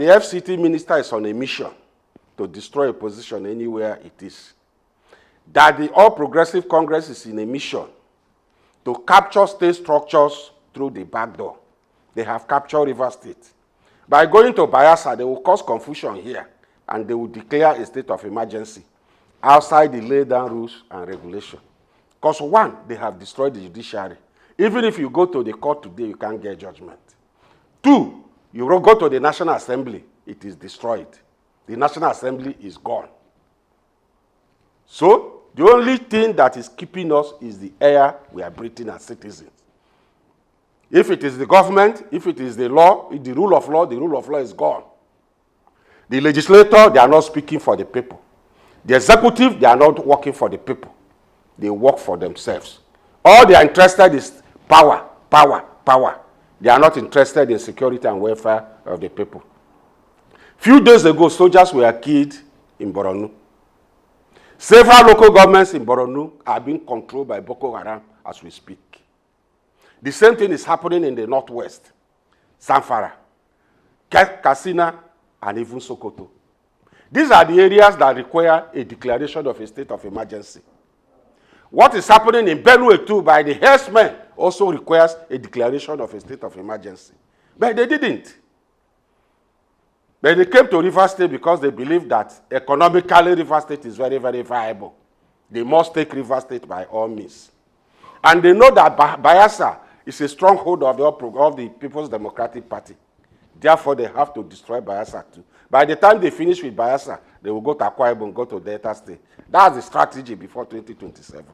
The FCT minister is on a mission to destroy opposition anywhere it is. That the All Progressive Congress is in a mission to capture state structures through the back door. They have captured Rivers State. By going to Bayelsa, they will cause confusion here, and they will declare a state of emergency outside the laid down rules and regulations. Because one, they have destroyed the judiciary. Even if you go to the court today, you can't get judgment. Two, you go to the National Assembly, it is destroyed. The National Assembly is gone. So, the only thing that is keeping us is the air we are breathing as citizens. If it is the government, if it is the law, the rule of law is gone. The legislature, they are not speaking for the people. The executive, they are not working for the people. They work for themselves. All they are interested is power, power, power. They are not interested in security and welfare of the people. Few days ago, soldiers were killed in Borno. Several local governments in Borno are being controlled by Boko Haram as we speak. The same thing is happening in the northwest, Zamfara, Katsina, and even Sokoto. These are the areas that require a declaration of a state of emergency. What is happening in Benue too by the herdsmen also requires a declaration of a state of emergency. But they didn't. But they came to Rivers State because they believe that economically Rivers State is very, very viable. They must take Rivers State by all means. And they know that Bayelsa is a stronghold of the People's Democratic Party. Therefore, they have to destroy Bayelsa too. By the time they finish with Bayelsa, they will go to Akwa Ibom, go to Delta State. That's the strategy before 2027.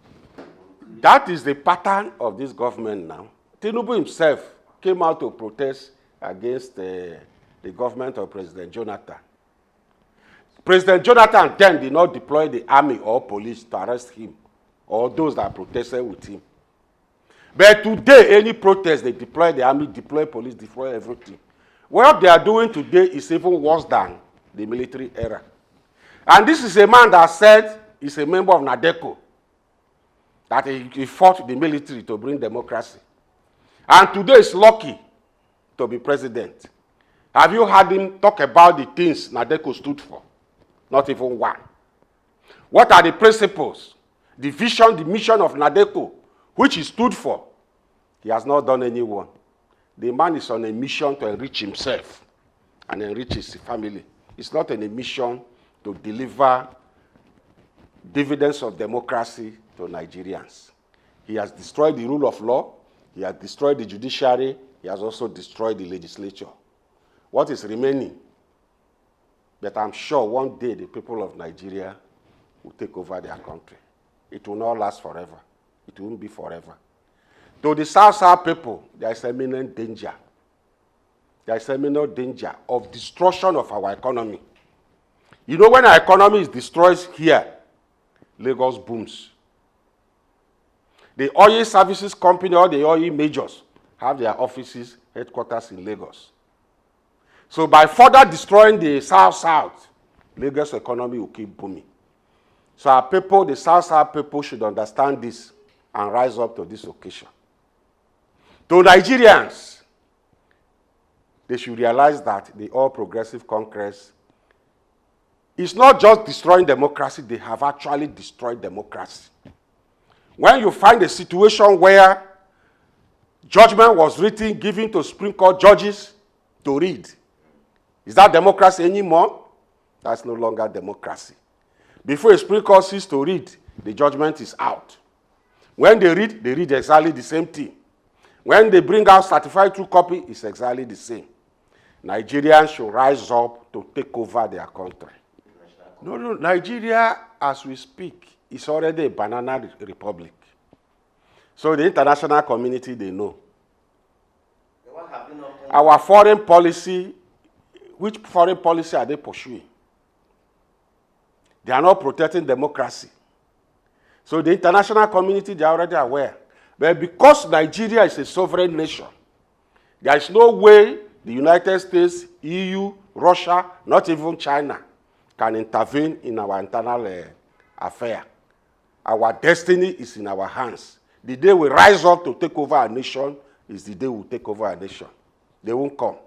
That is the pattern of this government now. Tinubu himself came out to protest against the government of President Jonathan. President Jonathan then did not deploy the army or police to arrest him or those that protested with him. But today, any protest, they deploy the army, deploy police, deploy everything. What they are doing today is even worse than the military era. And this is a man that said he's a member of NADECO, that he fought the military to bring democracy. And today is lucky to be president. Have you heard him talk about the things NADECO stood for? Not even one. What are the principles, the vision, the mission of NADECO, which he stood for? He has not done any one. The man is on a mission to enrich himself and enrich his family. It's not on a mission to deliver dividends of democracy to Nigerians. He has destroyed the rule of law. He has destroyed the judiciary. He has also destroyed the legislature. What is remaining? But I'm sure one day the people of Nigeria will take over their country. It will not last forever. It won't be forever. To the South people, there is imminent danger. There is imminent danger of destruction of our economy. You know, when our economy is destroyed here, Lagos booms. The oil services company, all the oil majors, have their offices, headquarters in Lagos. So by further destroying the South, Lagos economy will keep booming. So our people, the South people, should understand this and rise up to this occasion. To Nigerians, they should realize that the All Progressive Congress is not just destroying democracy, they have actually destroyed democracy. When you find a situation where judgment was written, given to Supreme Court judges to read, is that democracy anymore? That's no longer democracy. Before a Supreme Court ceases to read, the judgment is out. When they read exactly the same thing. When they bring out certified true copy, it's exactly the same. Nigerians should rise up to take over their country. No, Nigeria, as we speak, is already a banana republic. So the international community, they know. Our foreign policy, which foreign policy are they pursuing? They are not protecting democracy. So the international community, they are already aware. But because Nigeria is a sovereign nation, there is no way the United States, EU, Russia, not even China, can intervene in our internal affair. Our destiny is in our hands. The day we rise up to take over our nation is the day we take over our nation. They won't come.